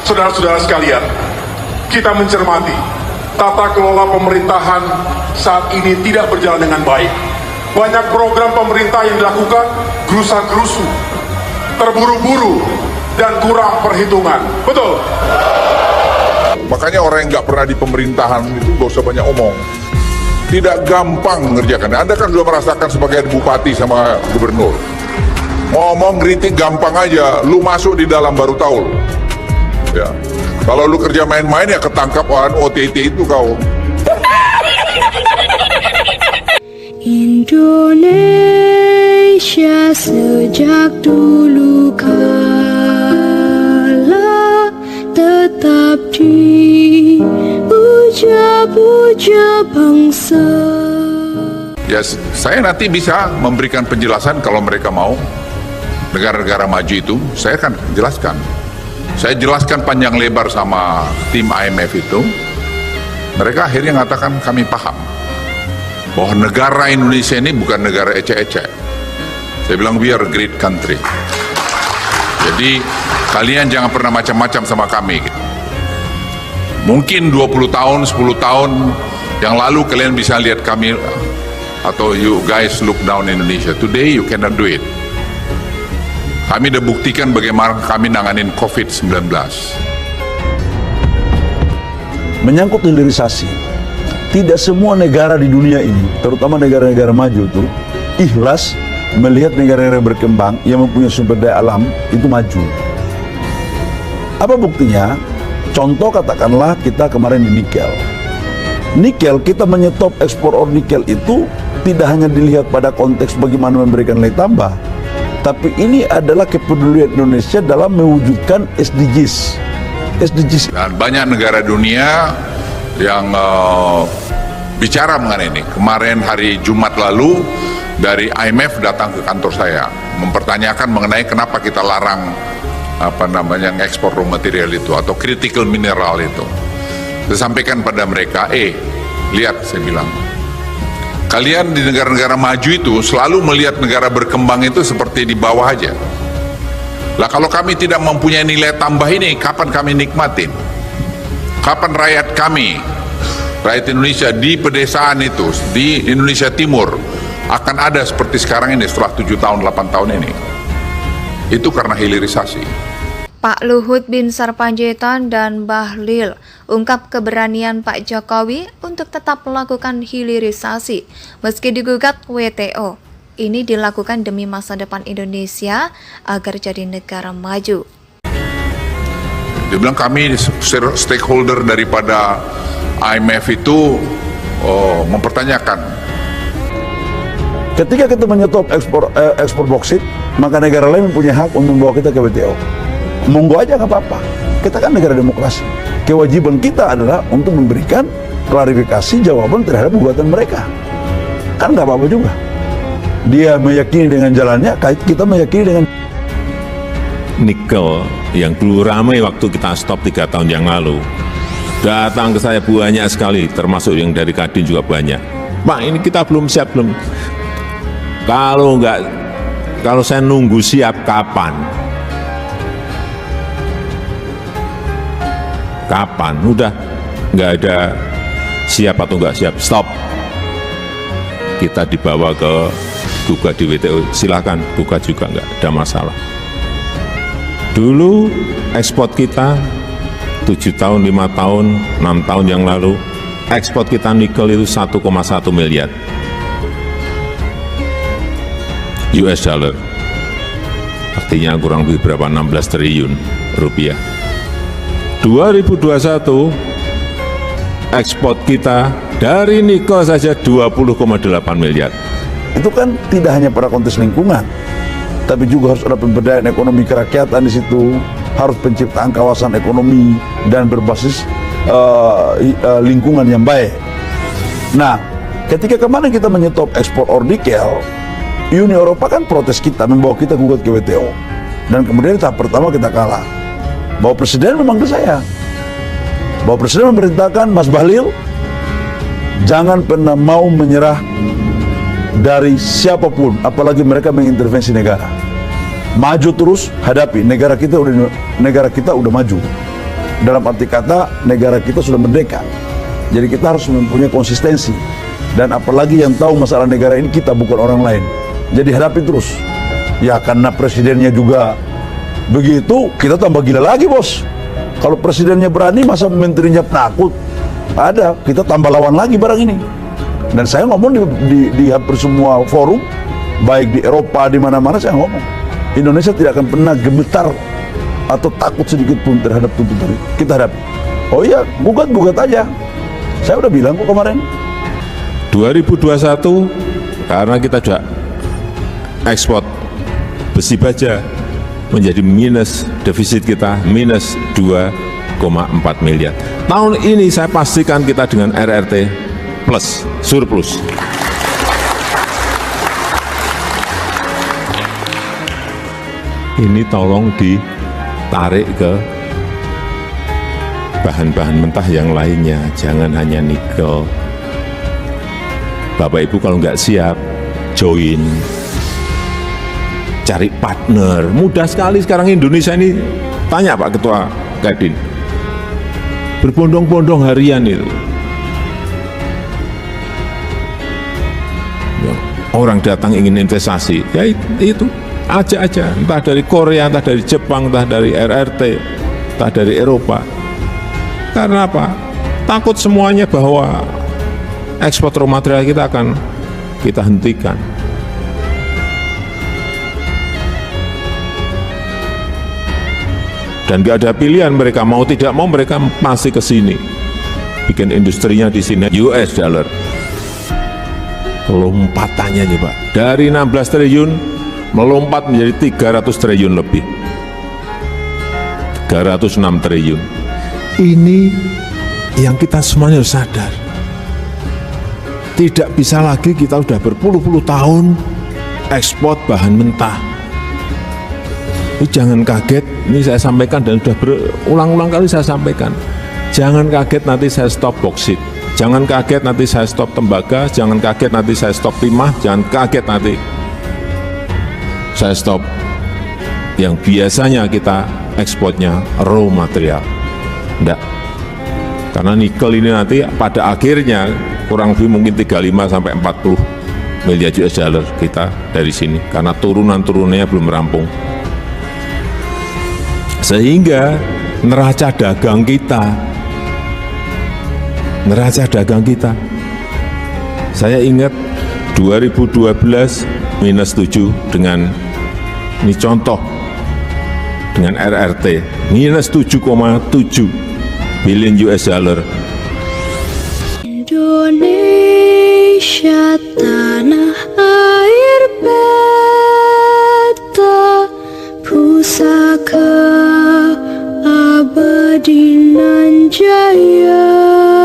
Saudara-saudara sekalian, kita mencermati tata kelola pemerintahan saat ini tidak berjalan dengan baik. Banyak program pemerintah yang dilakukan gerusa-gerusu, terburu-buru, dan kurang perhitungan. Betul? Makanya orang yang nggak pernah di pemerintahan itu gak usah banyak omong. Tidak gampang mengerjakan. Anda kan sudah merasakan sebagai bupati sama gubernur. Ngomong kritik gampang aja, lu masuk di dalam baru tahu. Ya. Kalau lu kerja main-main ya ketangkap orang OTT itu kau. Indonesia sejak dulu kala tetap dipuja-puja bangsa. Ya, saya nanti bisa memberikan penjelasan kalau mereka mau. Negara-negara maju itu, saya akan jelaskan. Saya jelaskan panjang lebar sama tim IMF itu. Mereka akhirnya mengatakan kami paham bahwa negara Indonesia ini bukan negara ecek-ecek. Saya bilang we are a great country. Jadi kalian jangan pernah macam-macam sama kami. Mungkin 20 tahun, 10 tahun yang lalu kalian bisa lihat kami atau you guys look down Indonesia. Today you cannot do it. Kami sudah buktikan bagaimana kami nanganin COVID-19. Menyangkut hilirisasi, tidak semua negara di dunia ini, terutama negara-negara maju itu, ikhlas melihat negara-negara berkembang yang mempunyai sumber daya alam itu maju. Apa buktinya? Contoh katakanlah kita kemarin di nikel. Nikel, kita menyetop ekspor nikel itu tidak hanya dilihat pada konteks bagaimana memberikan nilai tambah, tapi ini adalah kepedulian Indonesia dalam mewujudkan SDGs. Dan banyak negara dunia yang bicara mengenai ini. Kemarin hari Jumat lalu dari IMF datang ke kantor saya mempertanyakan mengenai kenapa kita larang ekspor raw material itu atau critical mineral itu. Saya sampaikan pada mereka, lihat, saya bilang, kalian di negara-negara maju itu selalu melihat negara berkembang itu seperti di bawah aja. Lah kalau kami tidak mempunyai nilai tambah ini, kapan kami nikmatin? Kapan rakyat kami, rakyat Indonesia di pedesaan itu, di Indonesia Timur akan ada seperti sekarang ini setelah 7 tahun, 8 tahun ini? Itu karena hilirisasi. Pak Luhut Binsar Panjaitan dan Bahlil ungkap keberanian Pak Jokowi untuk tetap melakukan hilirisasi meski digugat WTO. Ini dilakukan demi masa depan Indonesia agar jadi negara maju. Dia bilang kami stakeholder daripada IMF itu mempertanyakan. Ketika kita menyetop ekspor boksit, maka negara lain mempunyai hak untuk membawa kita ke WTO. Monggo aja, nggak apa-apa. Kita kan negara demokrasi. Kewajiban kita adalah untuk memberikan klarifikasi jawaban terhadap gugatan mereka. Kan nggak apa-apa juga. Dia meyakini dengan jalannya, kita meyakini dengan nikel yang dulu ramai waktu kita stop 3 tahun yang lalu. Datang ke saya banyak sekali, termasuk yang dari Kadin juga banyak. Pak, ini kita belum siap, belum. Kalau saya nunggu siap kapan? Kapan? Udah nggak ada siap atau nggak siap, stop. Kita dibawa ke gugat di WTO, silakan gugat juga, nggak ada masalah. Dulu ekspor kita 7 tahun, 5 tahun, 6 tahun yang lalu, ekspor kita nikel itu 1,1 miliar US dollar. Artinya kurang lebih berapa, 16 triliun rupiah. 2021 ekspor kita dari nikel saja 20,8 miliar. itu kan tidak hanya pada konteks lingkungan, tapi juga harus ada pemberdayaan ekonomi kerakyatan di situ, harus penciptaan kawasan ekonomi dan berbasis lingkungan yang baik. Nah, ketika kemarin kita menyetop ekspor nikel, Uni Eropa kan protes kita, membawa kita gugat ke WTO, dan kemudian tahap pertama kita kalah. Bahwa Presiden memanggil saya, bahwa Presiden memerintahkan Mas Bahlil jangan pernah mau menyerah dari siapapun, apalagi mereka mengintervensi negara. Maju terus, hadapi, negara kita udah maju. Dalam arti kata negara kita sudah merdeka. Jadi kita harus mempunyai konsistensi. Dan apalagi yang tahu masalah negara ini kita, bukan orang lain. Jadi hadapi terus. Ya karena presidennya juga begitu, kita tambah gila lagi bos. Kalau presidennya berani, masa menterinya penakut? Ada, kita tambah lawan lagi barang ini. Dan saya ngomong di hampir semua forum, baik di Eropa, di mana-mana saya ngomong. Indonesia tidak akan pernah gemetar atau takut sedikit pun terhadap tuntutan itu. Kita hadapi. Oh iya, gugat aja. Saya udah bilang kok kemarin. 2021 karena kita sudah ekspor besi baja menjadi minus, defisit kita minus 2,4 miliar. Tahun ini saya pastikan kita dengan RRT plus, surplus. Ini tolong ditarik ke bahan-bahan mentah yang lainnya, jangan hanya nikel. Bapak Ibu kalau nggak siap, join, cari partner. Mudah sekali sekarang Indonesia ini, tanya Pak Ketua Kadin, berbondong-bondong harian itu. Ya, orang datang ingin investasi, ya itu ajak aja, entah dari Korea, entah dari Jepang, entah dari RRT, entah dari Eropa. Karena apa? Takut semuanya bahwa ekspor raw material kita akan kita hentikan. Dan gak ada pilihan, mereka mau tidak mau mereka masih ke sini, bikin industrinya di sini. US dollar lompatannya nih Pak, dari 16 triliun melompat menjadi 300 triliun lebih, 306 triliun. Ini yang kita semuanya harus sadar. Tidak bisa lagi kita sudah berpuluh-puluh tahun ekspor bahan mentah. Ini jangan kaget, ini saya sampaikan dan sudah berulang-ulang kali saya sampaikan. Jangan kaget nanti saya stop boksit, jangan kaget nanti saya stop tembaga, jangan kaget nanti saya stop timah, jangan kaget nanti saya stop yang biasanya kita ekspornya raw material. Enggak, karena nikel ini nanti pada akhirnya kurang lebih mungkin 35 sampai 40 miliar US dollar kita dari sini, karena turunan-turunannya belum rampung. Sehingga neraca dagang kita, saya ingat 2012 minus 7 dengan, ini contoh, dengan RRT minus 7,7 billion US dollar. Indonesia tanah air beta, pusaka abadi nan jaya.